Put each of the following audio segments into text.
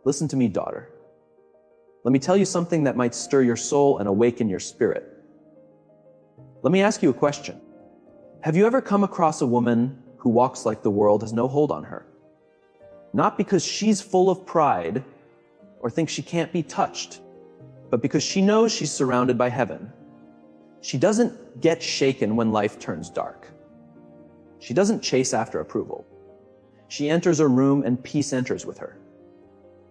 Listen to me, daughter. Let me tell you something that might stir your soul and awaken your spirit. Let me ask you a question. Have you ever come across a woman who walks like the world has no hold on her? Not because she's full of pride or thinks she can't be touched, but because she knows she's surrounded by heaven. She doesn't get shaken when life turns dark. She doesn't chase after approval. She enters a room and peace enters with her.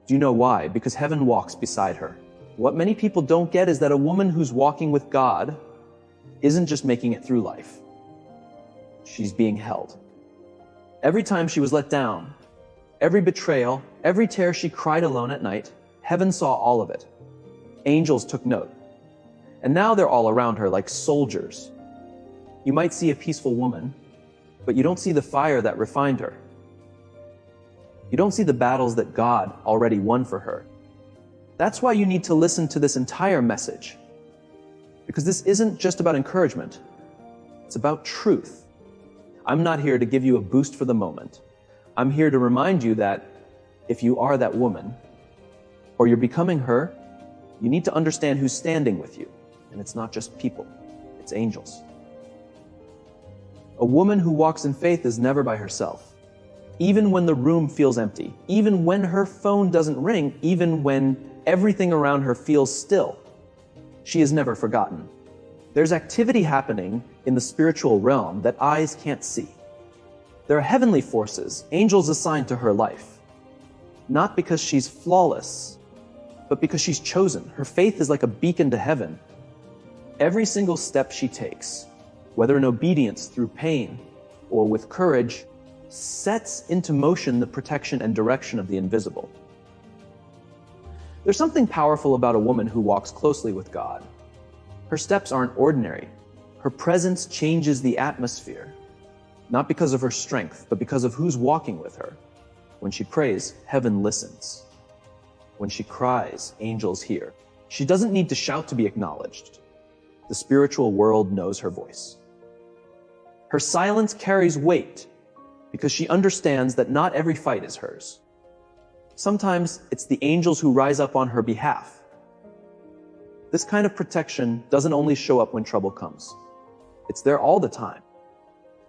Do you know why? Because heaven walks beside her. What many people don't get is that a woman who's walking with God isn't just making it through life. She's being held. Every time she was let down, every betrayal, every tear she cried alone at night, heaven saw all of it. Angels took note. And now they're all around her like soldiers. You might see a peaceful woman, but you don't see the fire that refined her. You don't see the battles that God already won for her. That's why you need to listen to this entire message. Because this isn't just about encouragement. It's about truth. I'm not here to give you a boost for the moment. I'm here to remind you that if you are that woman, or you're becoming her, you need to understand who's standing with you. And it's not just people, it's angels. A woman who walks in faith is never by herself. Even when the room feels empty, even when her phone doesn't ring, even when everything around her feels still, she is never forgotten. There's activity happening in the spiritual realm that eyes can't see. There are heavenly forces, angels assigned to her life. Not because she's flawless, but because she's chosen. Her faith is like a beacon to heaven. Every single step she takes, whether in obedience through pain or with courage, sets into motion the protection and direction of the invisible. There's something powerful about a woman who walks closely with God. Her steps aren't ordinary. Her presence changes the atmosphere, not because of her strength, but because of who's walking with her. When she prays, heaven listens. When she cries, angels hear. She doesn't need to shout to be acknowledged. The spiritual world knows her voice. Her silence carries weight because she understands that not every fight is hers. Sometimes it's the angels who rise up on her behalf. This kind of protection doesn't only show up when trouble comes. It's there all the time.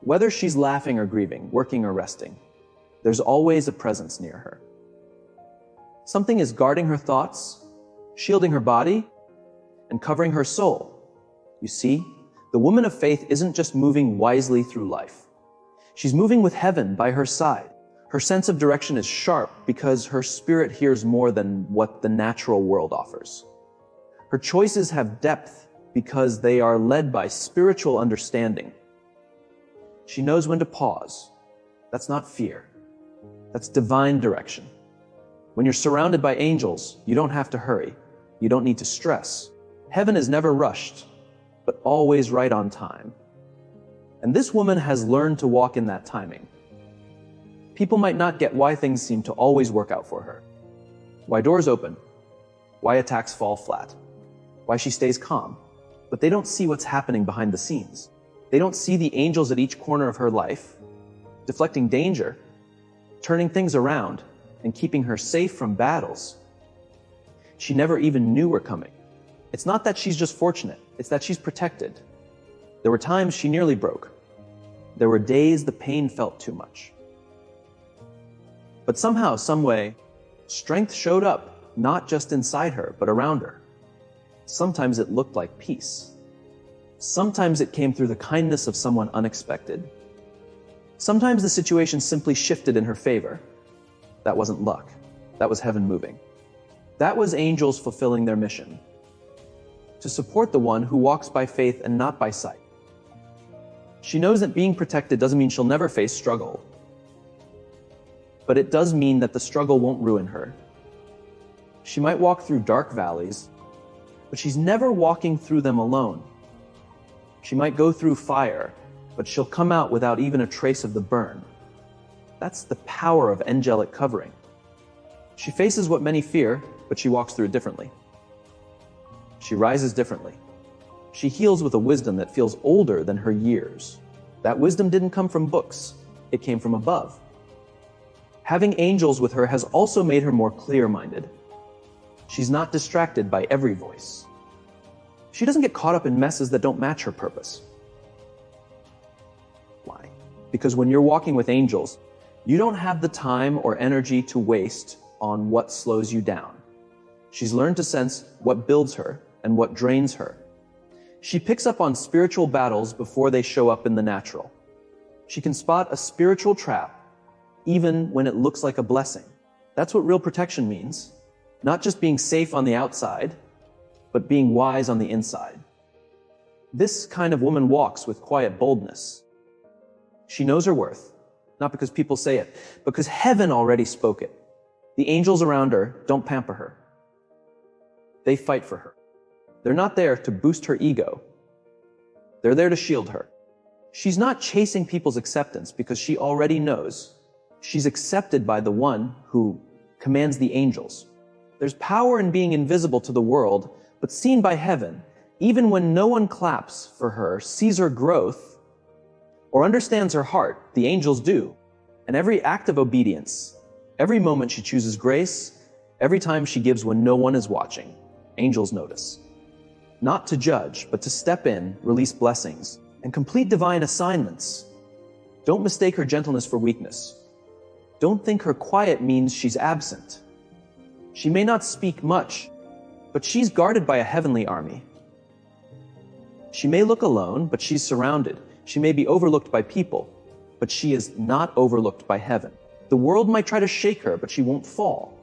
Whether she's laughing or grieving, working or resting, there's always a presence near her. Something is guarding her thoughts, shielding her body, and covering her soul. You see, the woman of faith isn't just moving wisely through life. She's moving with heaven by her side. Her sense of direction is sharp because her spirit hears more than what the natural world offers. Her choices have depth because they are led by spiritual understanding. She knows when to pause. That's not fear. That's divine direction. When you're surrounded by angels, you don't have to hurry. You don't need to stress. Heaven is never rushed, but always right on time. And this woman has learned to walk in that timing. People might not get why things seem to always work out for her. Why doors open. Why attacks fall flat. Why she stays calm. But they don't see what's happening behind the scenes. They don't see the angels at each corner of her life, deflecting danger, turning things around, and keeping her safe from battles she never even knew were coming. It's not that she's just fortunate, it's that she's protected. There were times she nearly broke. There were days the pain felt too much. But somehow, some way, strength showed up, not just inside her, but around her. Sometimes it looked like peace. Sometimes it came through the kindness of someone unexpected. Sometimes the situation simply shifted in her favor. That wasn't luck. That was heaven moving. That was angels fulfilling their mission. To support the one who walks by faith and not by sight. She knows that being protected doesn't mean she'll never face struggle. But it does mean that the struggle won't ruin her. She might walk through dark valleys, but she's never walking through them alone. She might go through fire, but she'll come out without even a trace of the burn. That's the power of angelic covering. She faces what many fear, but she walks through it differently. She rises differently. She heals with a wisdom that feels older than her years. That wisdom didn't come from books. It came from above. Having angels with her has also made her more clear-minded. She's not distracted by every voice. She doesn't get caught up in messes that don't match her purpose. Why? Because when you're walking with angels, you don't have the time or energy to waste on what slows you down. She's learned to sense what builds her and what drains her. She picks up on spiritual battles before they show up in the natural. She can spot a spiritual trap even when it looks like a blessing. That's what real protection means. Not just being safe on the outside, but being wise on the inside. This kind of woman walks with quiet boldness. She knows her worth, not because people say it, because heaven already spoke it. The angels around her don't pamper her. They fight for her. They're not there to boost her ego. They're there to shield her. She's not chasing people's acceptance because she already knows she's accepted by the one who commands the angels. There's power in being invisible to the world, but seen by heaven, even when no one claps for her, sees her growth, or understands her heart. The angels do. And every act of obedience, every moment she chooses grace, every time she gives when no one is watching, angels notice. Not to judge, but to step in, release blessings, and complete divine assignments. Don't mistake her gentleness for weakness. Don't think her quiet means she's absent. She may not speak much, but she's guarded by a heavenly army. She may look alone, but she's surrounded. She may be overlooked by people, but she is not overlooked by heaven. The world might try to shake her, but she won't fall.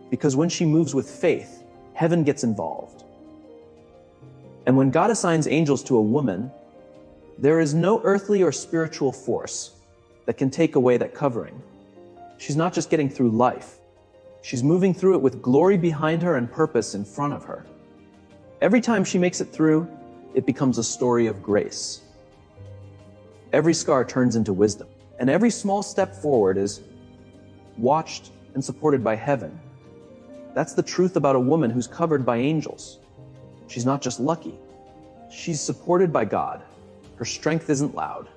Because when she moves with faith, heaven gets involved. And when God assigns angels to a woman, there is no earthly or spiritual force that can take away that covering. She's not just getting through life. She's moving through it with glory behind her and purpose in front of her. Every time she makes it through, it becomes a story of grace. Every scar turns into wisdom, and every small step forward is watched and supported by heaven. That's the truth about a woman who's covered by angels. She's not just lucky. She's supported by God. Her strength isn't loud.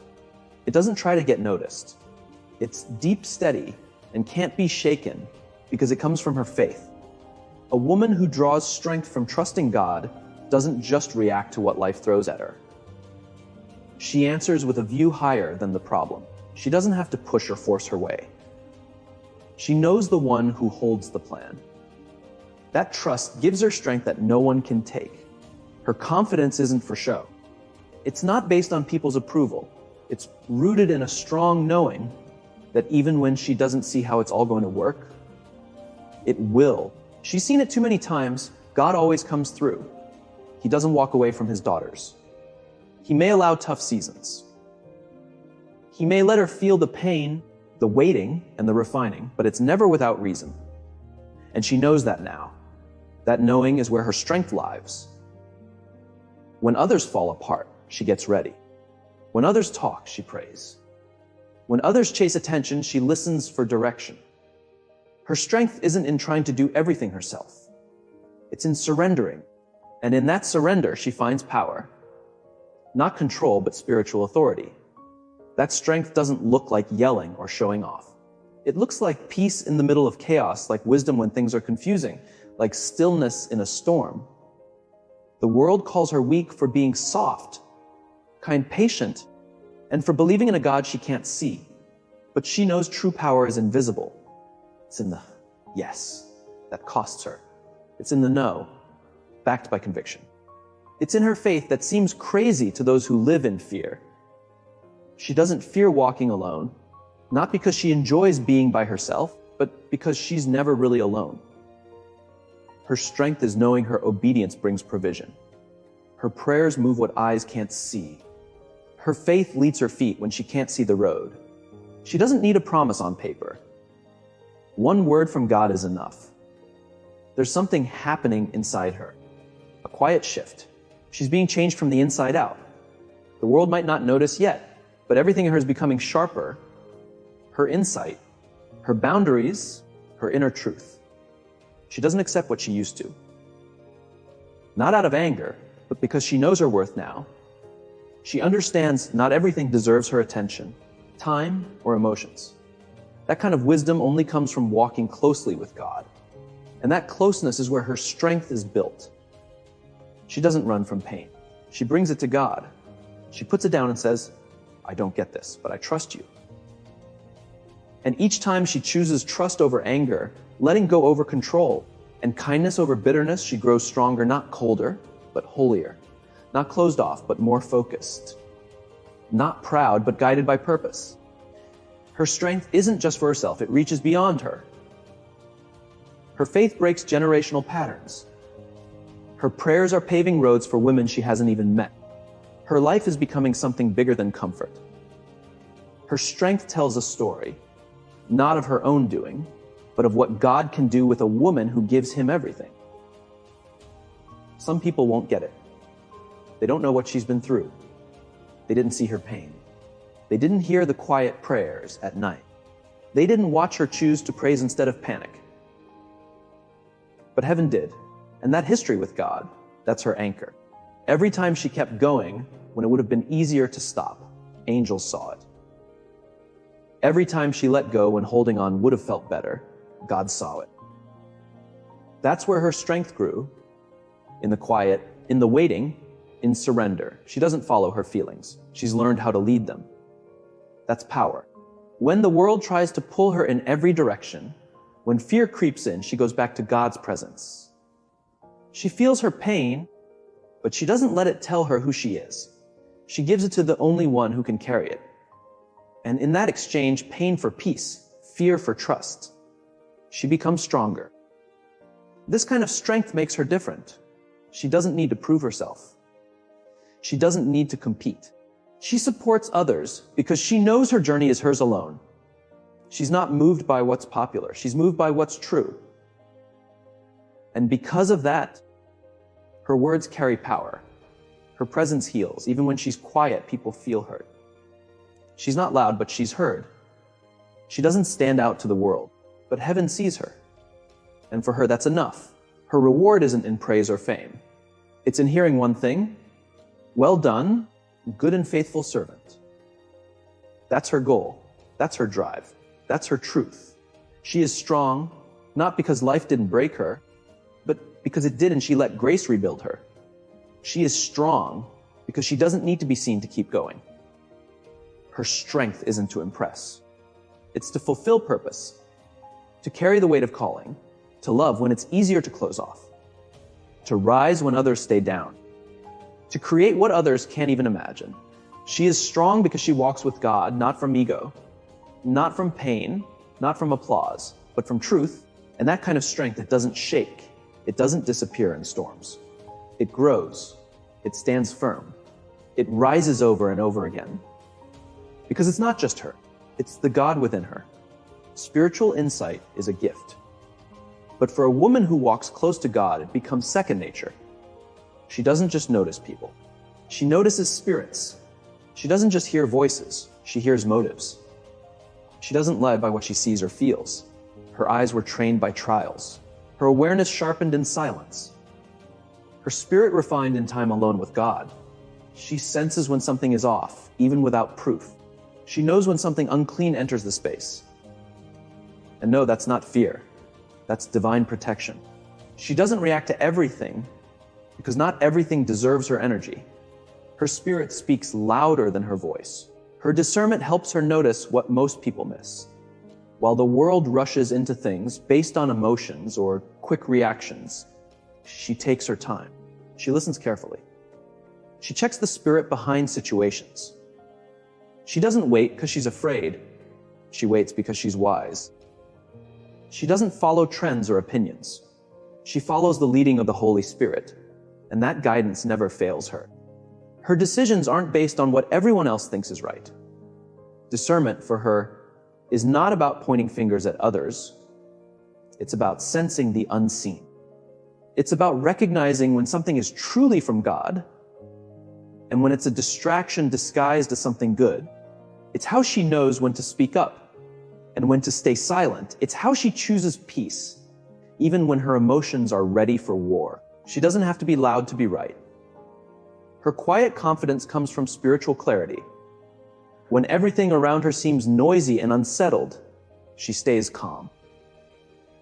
It doesn't try to get noticed. It's deep, steady, and can't be shaken because it comes from her faith. A woman who draws strength from trusting God doesn't just react to what life throws at her. She answers with a view higher than the problem. She doesn't have to push or force her way. She knows the one who holds the plan. That trust gives her strength that no one can take. Her confidence isn't for show. It's not based on people's approval. It's rooted in a strong knowing that even when she doesn't see how it's all going to work, it will. She's seen it too many times. God always comes through. He doesn't walk away from his daughters. He may allow tough seasons. He may let her feel the pain, the waiting, and the refining, but it's never without reason. And she knows that now. That knowing is where her strength lies. When others fall apart, she gets ready. When others talk, she prays. When others chase attention, she listens for direction. Her strength isn't in trying to do everything herself. It's in surrendering. And in that surrender, she finds power. Not control, but spiritual authority. That strength doesn't look like yelling or showing off. It looks like peace in the middle of chaos, like wisdom when things are confusing, like stillness in a storm. The world calls her weak for being soft, kind, patient, and for believing in a God she can't see. But she knows true power is invisible. It's in the yes that costs her. It's in the no, backed by conviction. It's in her faith that seems crazy to those who live in fear. She doesn't fear walking alone, not because she enjoys being by herself, but because she's never really alone. Her strength is knowing her obedience brings provision. Her prayers move what eyes can't see. Her faith leads her feet when she can't see the road. She doesn't need a promise on paper. One word from God is enough. There's something happening inside her, a quiet shift. She's being changed from the inside out. The world might not notice yet, but everything in her is becoming sharper. Her insight, her boundaries, her inner truth. She doesn't accept what she used to. Not out of anger, but because she knows her worth now. She understands not everything deserves her attention, time, or emotions. That kind of wisdom only comes from walking closely with God. And that closeness is where her strength is built. She doesn't run from pain. She brings it to God. She puts it down and says, I don't get this, but I trust you. And each time she chooses trust over anger, letting go over control, and kindness over bitterness, she grows stronger, not colder, but holier. Not closed off, but more focused. Not proud, but guided by purpose. Her strength isn't just for herself, it reaches beyond her. Her faith breaks generational patterns. Her prayers are paving roads for women she hasn't even met. Her life is becoming something bigger than comfort. Her strength tells a story, not of her own doing, but of what God can do with a woman who gives him everything. Some people won't get it. They don't know what she's been through. They didn't see her pain. They didn't hear the quiet prayers at night. They didn't watch her choose to praise instead of panic. But heaven did, and that history with God, that's her anchor. Every time she kept going, when it would have been easier to stop, angels saw it. Every time she let go when holding on would have felt better, God saw it. That's where her strength grew, in the quiet, in the waiting, in surrender. She doesn't follow her feelings. She's learned how to lead them. That's power. When the world tries to pull her in every direction, when fear creeps in, she goes back to God's presence. She feels her pain, but she doesn't let it tell her who she is. She gives it to the only one who can carry it. And in that exchange, pain for peace, fear for trust. She becomes stronger. This kind of strength makes her different. She doesn't need to prove herself. She doesn't need to compete. She supports others because she knows her journey is hers alone. She's not moved by what's popular. She's moved by what's true. And because of that, her words carry power. Her presence heals. Even when she's quiet, people feel her. She's not loud, but she's heard. She doesn't stand out to the world, but heaven sees her. And for her, that's enough. Her reward isn't in praise or fame. It's in hearing one thing: well done, good and faithful servant. That's her goal. That's her drive. That's her truth. She is strong, not because life didn't break her, but because it did and she let grace rebuild her. She is strong because she doesn't need to be seen to keep going. Her strength isn't to impress. It's to fulfill purpose, to carry the weight of calling, to love when it's easier to close off, to rise when others stay down, to create what others can't even imagine. She is strong because she walks with God, not from ego, not from pain, not from applause, but from truth, and that kind of strength that doesn't shake, it doesn't disappear in storms. It grows, it stands firm, it rises over and over again. Because it's not just her, it's the God within her. Spiritual insight is a gift. But for a woman who walks close to God, it becomes second nature. She doesn't just notice people. She notices spirits. She doesn't just hear voices, she hears motives. She doesn't live by what she sees or feels. Her eyes were trained by trials. Her awareness sharpened in silence. Her spirit refined in time alone with God. She senses when something is off, even without proof. She knows when something unclean enters the space. And no, that's not fear. That's divine protection. She doesn't react to everything because not everything deserves her energy. Her spirit speaks louder than her voice. Her discernment helps her notice what most people miss. While the world rushes into things based on emotions or quick reactions, she takes her time. She listens carefully. She checks the spirit behind situations. She doesn't wait because she's afraid. She waits because she's wise. She doesn't follow trends or opinions. She follows the leading of the Holy Spirit, and that guidance never fails her. Her decisions aren't based on what everyone else thinks is right. Discernment for her is not about pointing fingers at others. It's about sensing the unseen. It's about recognizing when something is truly from God and when it's a distraction disguised as something good. It's how she knows when to speak up and when to stay silent. It's how she chooses peace, even when her emotions are ready for war. She doesn't have to be loud to be right. Her quiet confidence comes from spiritual clarity. When everything around her seems noisy and unsettled, She stays calm.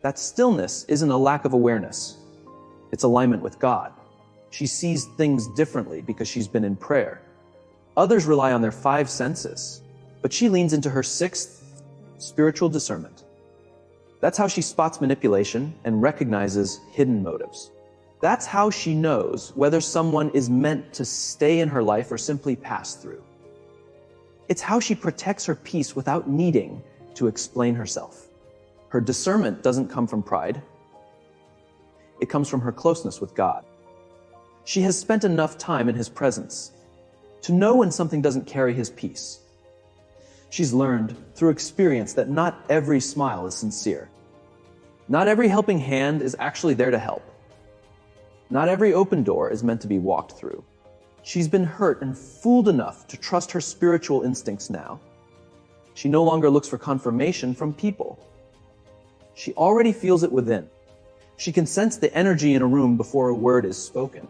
That stillness isn't a lack of awareness. It's alignment with God. She sees things differently because she's been in prayer. Others rely on their five senses, but she leans into her sixth, spiritual discernment. That's how she spots manipulation and recognizes hidden motives. That's how she knows whether someone is meant to stay in her life or simply pass through. It's how she protects her peace without needing to explain herself. Her discernment doesn't come from pride. It comes from her closeness with God. She has spent enough time in His presence to know when something doesn't carry His peace. She's learned through experience that not every smile is sincere. Not every helping hand is actually there to help. Not every open door is meant to be walked through. She's been hurt and fooled enough to trust her spiritual instincts now. She no longer looks for confirmation from people. She already feels it within. She can sense the energy in a room before a word is spoken.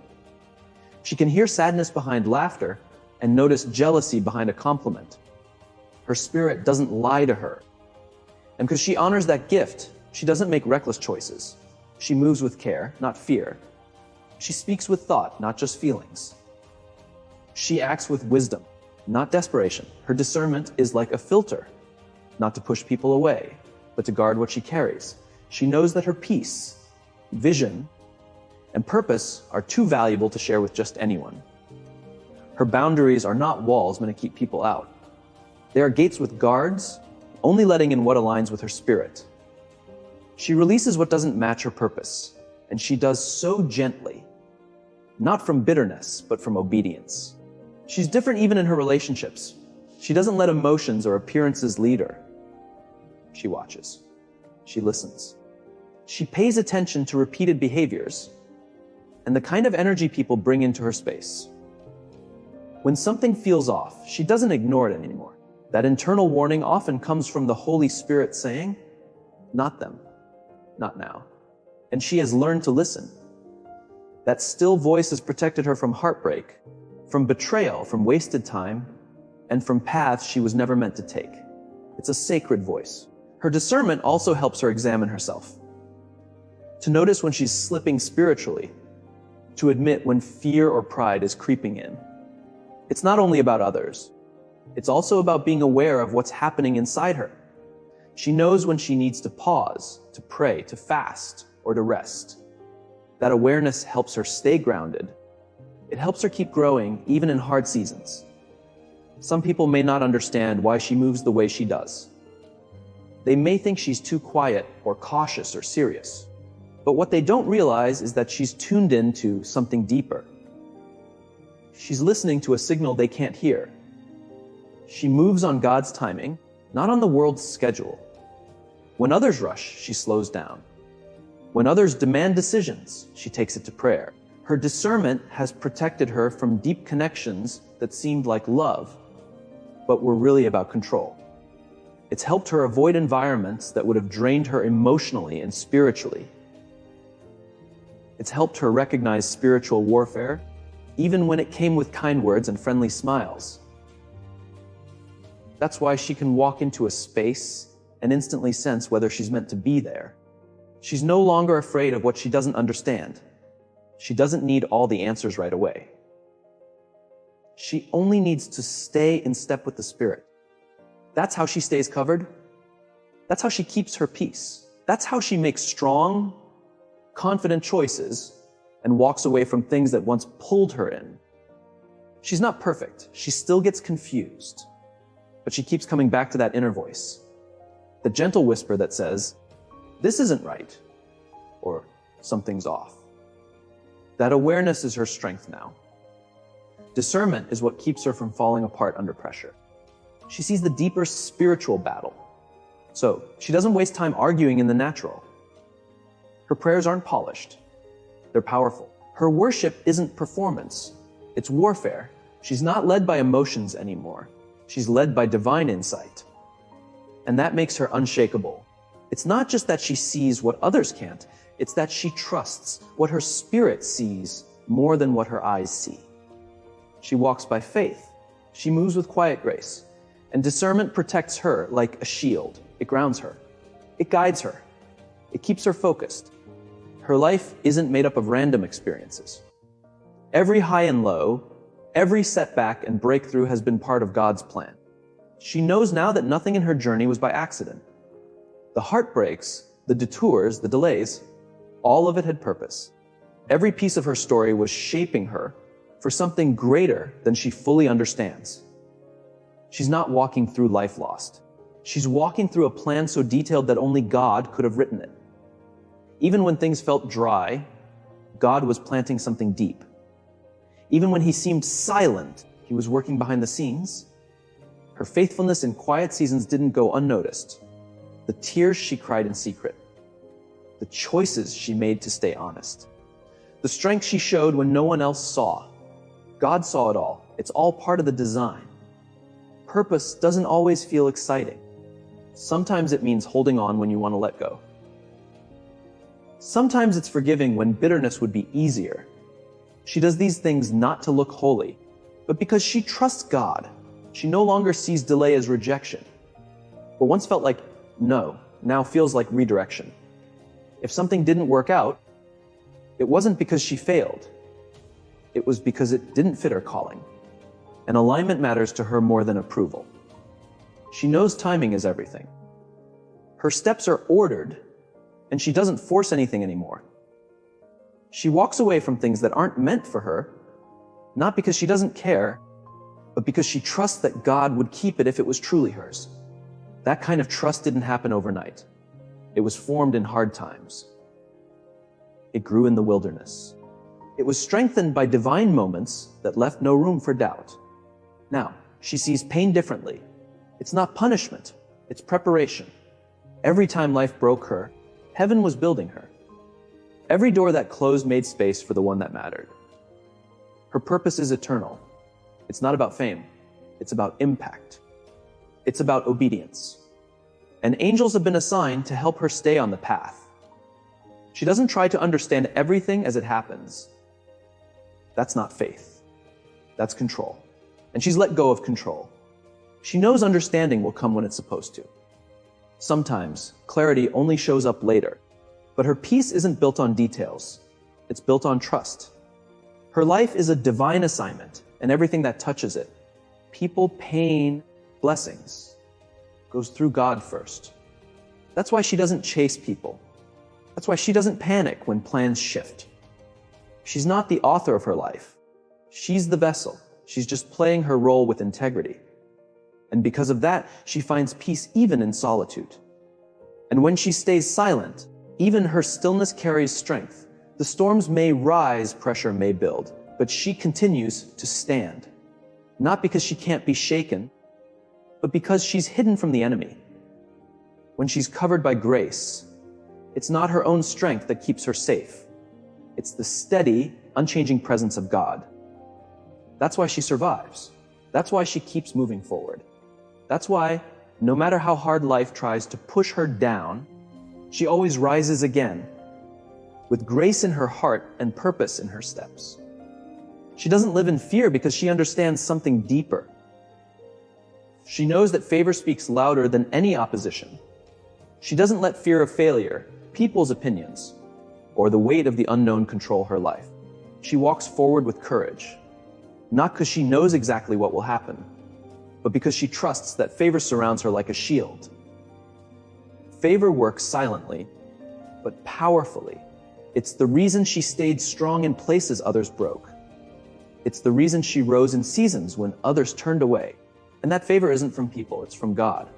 She can hear sadness behind laughter and notice jealousy behind a compliment. Her spirit doesn't lie to her. And because she honors that gift, she doesn't make reckless choices. She moves with care, not fear. She speaks with thought, not just feelings. She acts with wisdom, not desperation. Her discernment is like a filter, not to push people away, but to guard what she carries. She knows that her peace, vision, and purpose are too valuable to share with just anyone. Her boundaries are not walls meant to keep people out. They are gates with guards, only letting in what aligns with her spirit. She releases what doesn't match her purpose, and she does so gently, not from bitterness, but from obedience. She's different even in her relationships. She doesn't let emotions or appearances lead her. She watches. She listens. She pays attention to repeated behaviors and the kind of energy people bring into her space. When something feels off, she doesn't ignore it anymore. That internal warning often comes from the Holy Spirit saying, "Not them, not now." And she has learned to listen. That still voice has protected her from heartbreak, from betrayal, from wasted time, and from paths she was never meant to take. It's a sacred voice. Her discernment also helps her examine herself. To notice when she's slipping spiritually, to admit when fear or pride is creeping in. It's not only about others. It's also about being aware of what's happening inside her. She knows when she needs to pause, to pray, to fast, or to rest. That awareness helps her stay grounded. It helps her keep growing even in hard seasons. Some people may not understand why she moves the way she does. They may think she's too quiet or cautious or serious. But what they don't realize is that she's tuned into something deeper. She's listening to a signal they can't hear. She moves on God's timing, not on the world's schedule. When others rush, she slows down. When others demand decisions, she takes it to prayer. Her discernment has protected her from deep connections that seemed like love, but were really about control. It's helped her avoid environments that would have drained her emotionally and spiritually. It's helped her recognize spiritual warfare, even when it came with kind words and friendly smiles. That's why she can walk into a space and instantly sense whether she's meant to be there. She's no longer afraid of what she doesn't understand. She doesn't need all the answers right away. She only needs to stay in step with the Spirit. That's how she stays covered. That's how she keeps her peace. That's how she makes strong, confident choices and walks away from things that once pulled her in. She's not perfect. She still gets confused. But she keeps coming back to that inner voice, the gentle whisper that says, "This isn't right," or "Something's off." That awareness is her strength now. Discernment is what keeps her from falling apart under pressure. She sees the deeper spiritual battle. So she doesn't waste time arguing in the natural. Her prayers aren't polished. They're powerful. Her worship isn't performance. It's warfare. She's not led by emotions anymore. She's led by divine insight. And that makes her unshakable. It's not just that she sees what others can't. It's that she trusts what her spirit sees more than what her eyes see. She walks by faith. She moves with quiet grace. And discernment protects her like a shield. It grounds her. It guides her. It keeps her focused. Her life isn't made up of random experiences. Every high and low, every setback and breakthrough has been part of God's plan. She knows now that nothing in her journey was by accident. The heartbreaks, the detours, the delays, all of it had purpose. Every piece of her story was shaping her for something greater than she fully understands. She's not walking through life lost. She's walking through a plan so detailed that only God could have written it. Even when things felt dry, God was planting something deep. Even when he seemed silent, he was working behind the scenes. Her faithfulness in quiet seasons didn't go unnoticed. The tears she cried in secret. The choices she made to stay honest. The strength she showed when no one else saw. God saw it all. It's all part of the design. Purpose doesn't always feel exciting. Sometimes it means holding on when you want to let go. Sometimes it's forgiving when bitterness would be easier. She does these things not to look holy, but because she trusts God. She no longer sees delay as rejection. What once felt like no, now feels like redirection. If something didn't work out, it wasn't because she failed. It was because it didn't fit her calling. And alignment matters to her more than approval. She knows timing is everything. Her steps are ordered, and she doesn't force anything anymore. She walks away from things that aren't meant for her, not because she doesn't care, but because she trusts that God would keep it if it was truly hers. That kind of trust didn't happen overnight. It was formed in hard times. It grew in the wilderness. It was strengthened by divine moments that left no room for doubt. Now, she sees pain differently. It's not punishment, it's preparation. Every time life broke her, heaven was building her. Every door that closed made space for the one that mattered. Her purpose is eternal. It's not about fame. It's about impact. It's about obedience. And angels have been assigned to help her stay on the path. She doesn't try to understand everything as it happens. That's not faith. That's control. And she's let go of control. She knows understanding will come when it's supposed to. Sometimes clarity only shows up later, but her peace isn't built on details. It's built on trust. Her life is a divine assignment, and everything that touches it, people, pain, blessings, goes through God first. That's why she doesn't chase people. That's why she doesn't panic when plans shift. She's not the author of her life. She's the vessel. She's just playing her role with integrity. And because of that, she finds peace even in solitude. And when she stays silent, even her stillness carries strength. The storms may rise, pressure may build, but she continues to stand. Not because she can't be shaken, but because she's hidden from the enemy. When she's covered by grace, it's not her own strength that keeps her safe. It's the steady, unchanging presence of God. That's why she survives. That's why she keeps moving forward. That's why, no matter how hard life tries to push her down, she always rises again, with grace in her heart and purpose in her steps. She doesn't live in fear because she understands something deeper. She knows that favor speaks louder than any opposition. She doesn't let fear of failure, people's opinions, or the weight of the unknown control her life. She walks forward with courage, not because she knows exactly what will happen, but because she trusts that favor surrounds her like a shield. Favor works silently, but powerfully. It's the reason she stayed strong in places others broke. It's the reason she rose in seasons when others turned away. And that favor isn't from people, it's from God.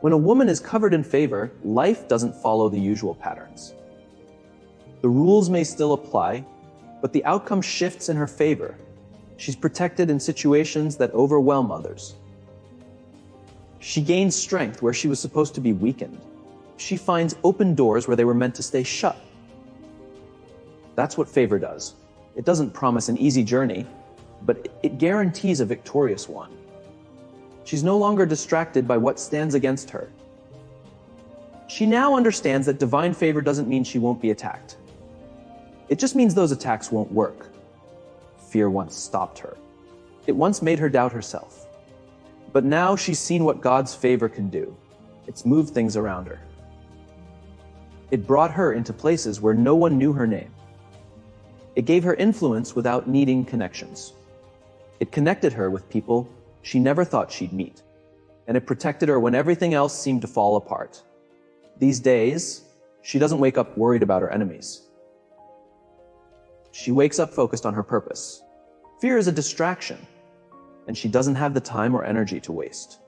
When a woman is covered in favor, life doesn't follow the usual patterns. The rules may still apply, but the outcome shifts in her favor. She's protected in situations that overwhelm others. She gains strength where she was supposed to be weakened. She finds open doors where they were meant to stay shut. That's what favor does. It doesn't promise an easy journey, but it guarantees a victorious one. She's no longer distracted by what stands against her. She now understands that divine favor doesn't mean she won't be attacked. It just means those attacks won't work. Fear once stopped her. It once made her doubt herself. But now she's seen what God's favor can do. It's moved things around her. It brought her into places where no one knew her name. It gave her influence without needing connections. It connected her with people she never thought she'd meet. And it protected her when everything else seemed to fall apart. These days, she doesn't wake up worried about her enemies. She wakes up focused on her purpose. Fear is a distraction, and she doesn't have the time or energy to waste.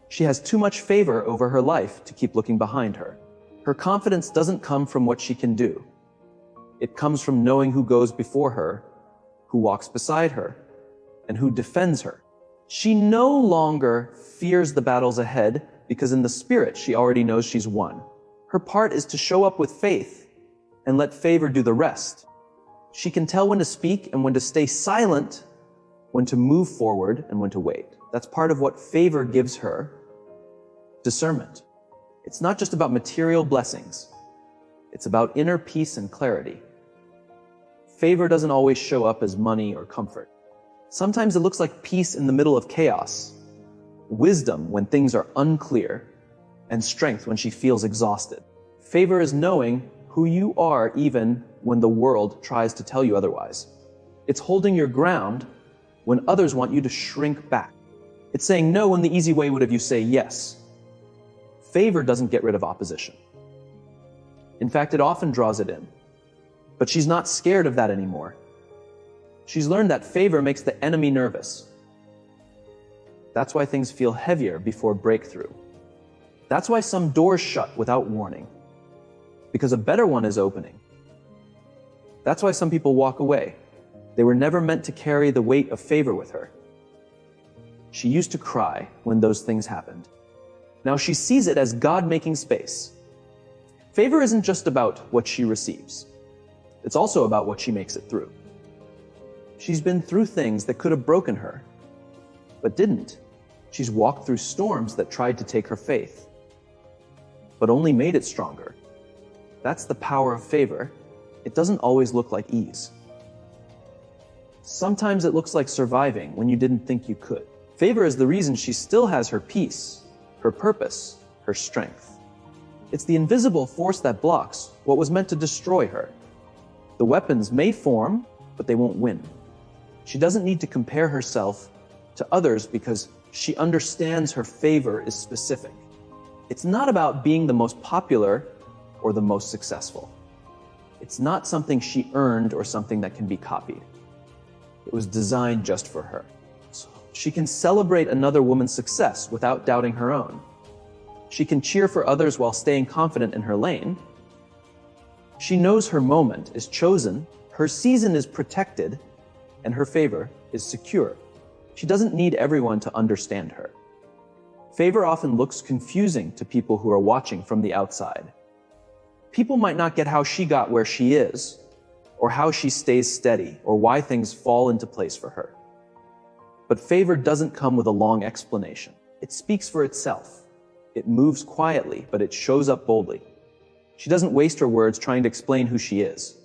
She has too much favor over her life to keep looking behind her. Her confidence doesn't come from what she can do. It comes from knowing who goes before her, who walks beside her, and who defends her. She no longer fears the battles ahead because in the spirit she already knows she's won. Her part is to show up with faith and let favor do the rest. She can tell when to speak and when to stay silent, when to move forward and when to wait. That's part of what favor gives her. Discernment. It's not just about material blessings. It's about inner peace and clarity. Favor doesn't always show up as money or comfort. Sometimes it looks like peace in the middle of chaos, wisdom when things are unclear, and strength when she feels exhausted. Favor is knowing who you are even when the world tries to tell you otherwise. It's holding your ground when others want you to shrink back. It's saying no when the easy way would have you say yes. Favor doesn't get rid of opposition. In fact, it often draws it in. But she's not scared of that anymore. She's learned that favor makes the enemy nervous. That's why things feel heavier before breakthrough. That's why some doors shut without warning, because a better one is opening. That's why some people walk away. They were never meant to carry the weight of favor with her. She used to cry when those things happened. Now she sees it as God making space. Favor isn't just about what she receives. It's also about what she makes it through. She's been through things that could have broken her, but didn't. She's walked through storms that tried to take her faith, but only made it stronger. That's the power of favor. It doesn't always look like ease. Sometimes it looks like surviving when you didn't think you could. Favor is the reason she still has her peace, her purpose, her strength. It's the invisible force that blocks what was meant to destroy her. The weapons may form, but they won't win. She doesn't need to compare herself to others because she understands her favor is specific. It's not about being the most popular or the most successful. It's not something she earned or something that can be copied. It was designed just for her. So she can celebrate another woman's success without doubting her own. She can cheer for others while staying confident in her lane. She knows her moment is chosen, her season is protected, and her favor is secure. She doesn't need everyone to understand her. Favor often looks confusing to people who are watching from the outside. People might not get how she got where she is, or how she stays steady, or why things fall into place for her. But favor doesn't come with a long explanation. It speaks for itself. It moves quietly, but it shows up boldly. She doesn't waste her words trying to explain who she is.